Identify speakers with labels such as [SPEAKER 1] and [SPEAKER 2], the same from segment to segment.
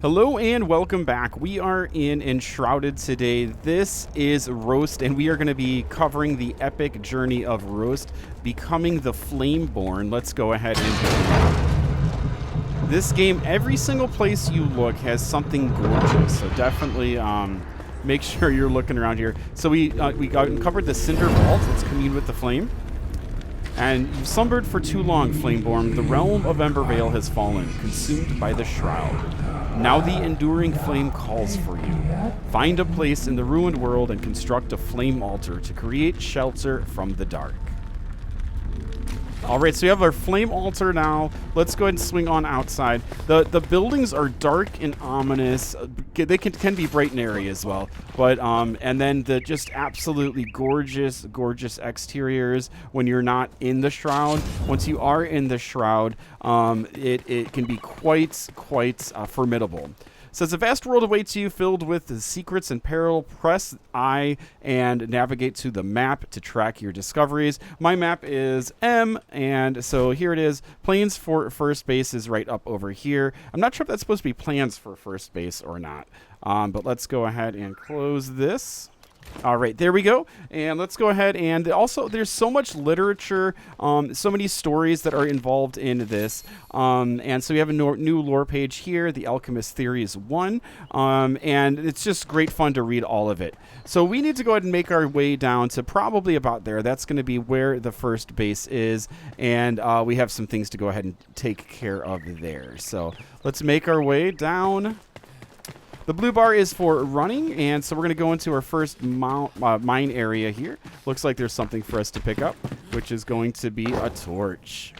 [SPEAKER 1] Hello and welcome back. We are in Enshrouded today. This is Roast, and we are going to be covering the epic journey of Roast, becoming the Flameborn. Let's go ahead and this game, every single place you look has something gorgeous. So definitely make sure you're looking around here. So we uncovered the Cinder Vault. Let's commune with the flame. And you've slumbered for too long, Flameborn. The realm of Embervale has fallen, consumed by the Shroud. Now the enduring flame calls for you. Find a place in the ruined world and construct a flame altar to create shelter from the dark. All right, so we have our flame altar now. Let's go ahead and swing on outside. The buildings are dark and ominous. They can be bright and airy as well. But and then the just absolutely gorgeous exteriors when you're not in the shroud. Once you are in the shroud, it can be quite formidable. It says a vast world awaits you, filled with the secrets and peril. Press I and navigate to the map to track your discoveries. My map is M, and so here it is. Plans for first base is right up over here. I'm not sure if that's supposed to be plans for first base or not, but let's go ahead and close this. All right, there we go. And let's go ahead and also there's so much literature, so many stories that are involved in this. And so we have a new lore page here, The Alchemist Theories 1. And it's just great fun to read all of it. So we need to go ahead and make our way down to probably about there. That's going to be where the first base is. And we have some things to go ahead and take care of there. So let's make our way down. The blue bar is for running, and so we're going to go into our first mine area here. Looks like there's something for us to pick up, which is going to be a torch.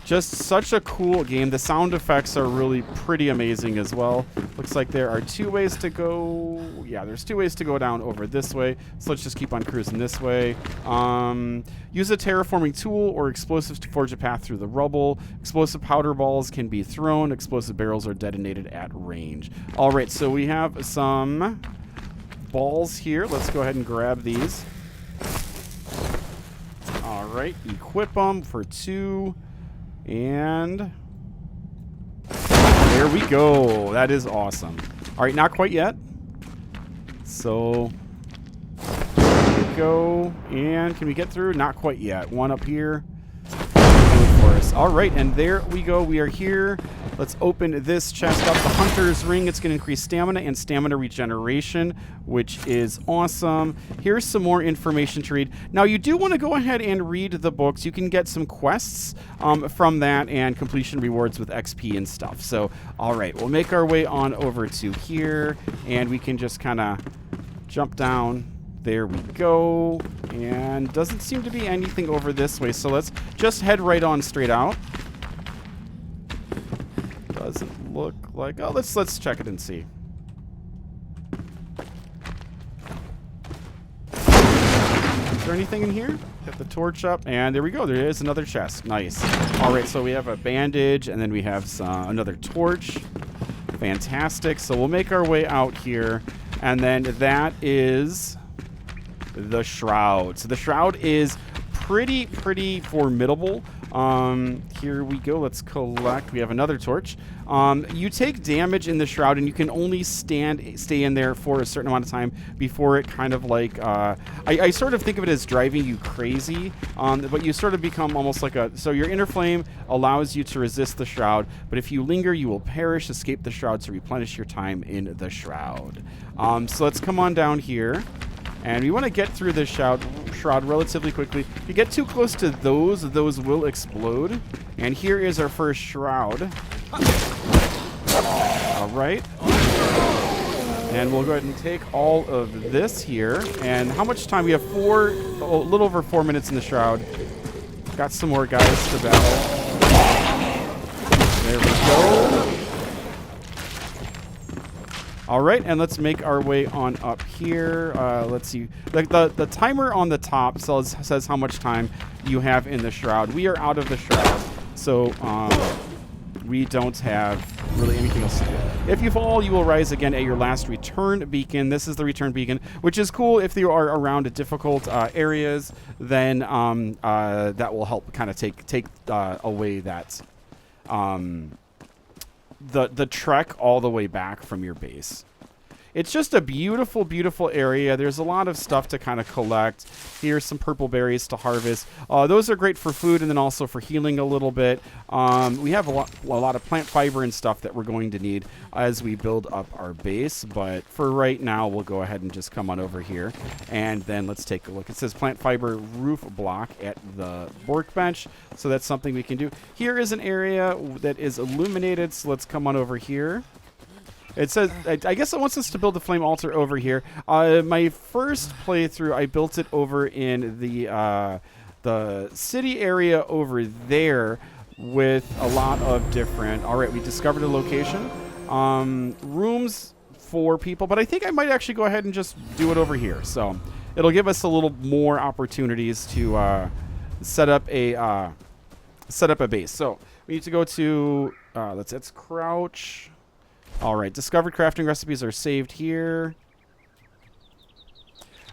[SPEAKER 1] Just such a cool game. The sound effects are really pretty amazing as well. Looks like there are two ways to go. Yeah, there's two ways to go down over this way. So let's just keep on cruising this way. Use a terraforming tool or explosives to forge a path through the rubble. Explosive powder balls can be thrown. Explosive barrels are detonated at range. All right, so we have some balls here. Let's go ahead and grab these. All right, equip them for 2. And there we go. That is awesome. All right, not quite yet. So there we go. And can we get through? Not quite yet. One up here. For us. All right, and there we go. We are here. Let's open this chest up. The Hunter's Ring. It's going to increase stamina and stamina regeneration, which is awesome. Here's some more information to read. Now, you do want to go ahead and read the books. You can get some quests from that and completion rewards with XP and stuff. So, all right, we'll make our way on over to here, and we can just kind of jump down. There we go. And doesn't seem to be anything over this way, so let's just head right on straight out. Doesn't look like... Oh, let's check it and see. Is there anything in here? Get the torch up, and there we go. There is another chest. Nice. All right, so we have a bandage, and then we have another torch. Fantastic. So we'll make our way out here, and then that is the Shroud. So the Shroud is pretty formidable. Here we go. Let's collect. We have another torch. You take damage in the Shroud, and you can only stay in there for a certain amount of time before it kind of like, I sort of think of it as driving you crazy, but you sort of become almost like so your inner flame allows you to resist the Shroud, but if you linger, you will perish. Escape the Shroud to replenish your time in the Shroud. So let's come on down here. And we want to get through this shroud relatively quickly. If you get too close to those will explode. And here is our first shroud. All right. And we'll go ahead and take all of this here. And how much time? We have a little over 4 minutes in the shroud. Got some more guys to battle. There we go. All right, and let's make our way on up here. Let's see. The timer on the top says how much time you have in the shroud. We are out of the shroud, so we don't have really anything else to do. If you fall, you will rise again at your last return beacon. This is the return beacon, which is cool if you are around difficult areas. Then that will help kind of take away that the trek all the way back from your base. It's just a beautiful, beautiful area. There's a lot of stuff to kind of collect. Here's some purple berries to harvest. Those are great for food and then also for healing a little bit. We have a lot of plant fiber and stuff that we're going to need as we build up our base. But for right now, we'll go ahead and just come on over here. And then let's take a look. It says plant fiber roof block at the workbench. So that's something we can do. Here is an area that is illuminated. So let's come on over here. It says, I guess it wants us to build the flame altar over here. My first playthrough, I built it over in the city area over there with a lot of different... All right, we discovered a location. Rooms for people, but I think I might actually go ahead and just do it over here. So it'll give us a little more opportunities to set up a base. So we need to go to... let's crouch... All right, discovered crafting recipes are saved here.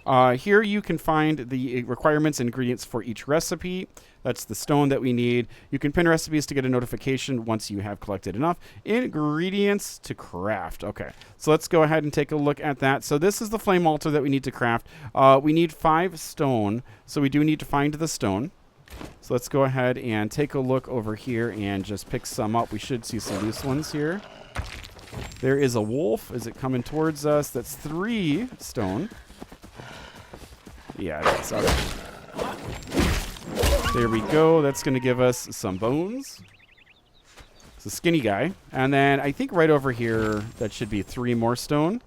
[SPEAKER 1] Here you can find the requirements and ingredients for each recipe. That's the stone that we need. You can pin recipes to get a notification once you have collected enough ingredients to craft. Okay, so let's go ahead and take a look at that. So this is the flame altar that we need to craft. We need 5 stone, so we do need to find the stone. So let's go ahead and take a look over here and just pick some up. We should see some loose ones here. There is a wolf. Is it coming towards us? That's 3 stone. Yeah, that's okay. There we go. That's going to give us some bones. It's a skinny guy. And then I think right over here, that should be 3 more stone.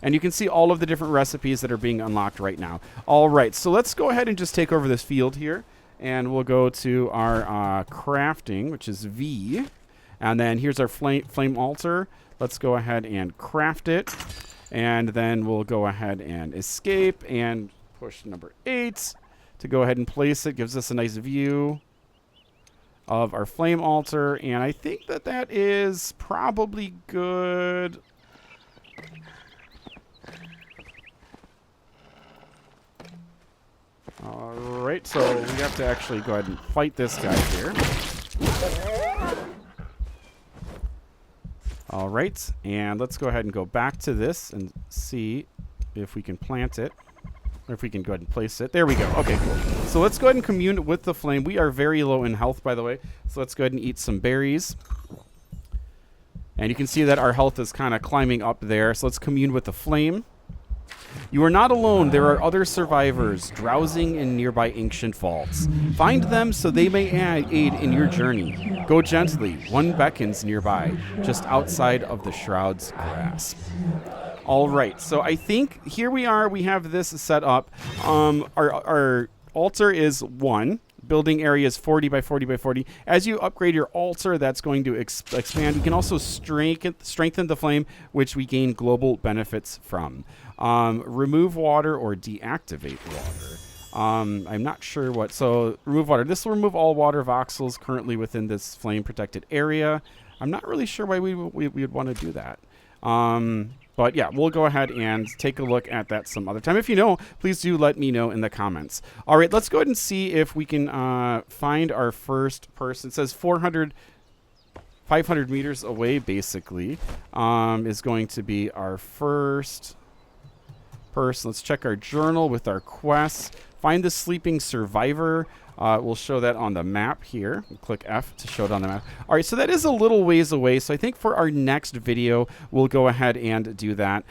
[SPEAKER 1] And you can see all of the different recipes that are being unlocked right now. All right, so let's go ahead and just take over this field here. And we'll go to our crafting, which is V. And then here's our flame altar. Let's go ahead and craft it. And then we'll go ahead and escape and push number 8 to go ahead and place it. Gives us a nice view of our flame altar. And I think that that is probably good. All right, so we have to actually go ahead and fight this guy here. All right, and let's go ahead and go back to this and see if we can plant it, or if we can go ahead and place it. There we go. Okay, cool. So let's go ahead and commune with the flame. We are very low in health, by the way, so let's go ahead and eat some berries. And you can see that our health is kind of climbing up there, so let's commune with the flame. You are not alone. There are other survivors drowsing in nearby ancient vaults. Find them so they may aid in your journey. Go gently. One beckons nearby, just outside of the shroud's grasp. All right. So I think here we are. We have this set up. Our altar is 1. Building area is 40 by 40 by 40. As you upgrade your altar, that's going to expand. We can also strengthen the flame, which we gain global benefits from. Remove water or deactivate water. I'm not sure what. So remove water. This will remove all water voxels currently within this flame protected area. I'm not really sure why we would want to do that. But yeah, we'll go ahead and take a look at that some other time. If you know, please do let me know in the comments. All right, let's go ahead and see if we can find our first person. It says 500 meters away, basically, is going to be our first person. Let's check our journal with our quests. Find the sleeping survivor. We'll show that on the map here. We'll click F to show it on the map. All right, so that is a little ways away. So I think for our next video, we'll go ahead and do that.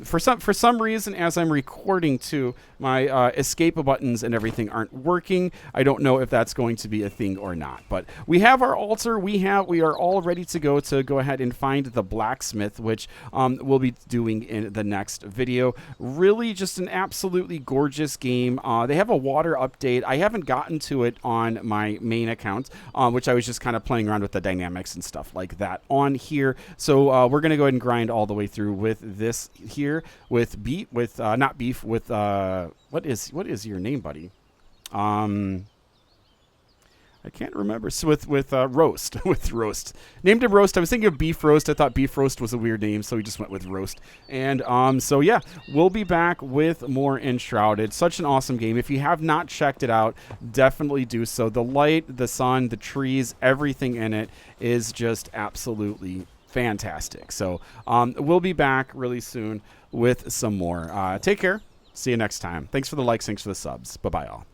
[SPEAKER 1] For some reason, as I'm recording too, my escape buttons and everything aren't working. I don't know if that's going to be a thing or not. But we have our altar. We are all ready to go ahead and find the blacksmith, which we'll be doing in the next video. Really, just an absolutely gorgeous game. They have a water update. I haven't gotten to it on my main account, which I was just kind of playing around with the dynamics and stuff like that on here. So we're gonna go ahead and grind all the way through with this here with what is your name, buddy? I can't remember. So with roast, with roast. Named him roast. I was thinking of beef roast. I thought beef roast was a weird name, so we just went with roast. And so yeah, we'll be back with more Enshrouded. Such an awesome game. If you have not checked it out, definitely do so. The light, the sun, the trees, everything in it is just absolutely fantastic. So we'll be back really soon with some more. Take care. See you next time. Thanks for the likes. Thanks for the subs. Bye bye all.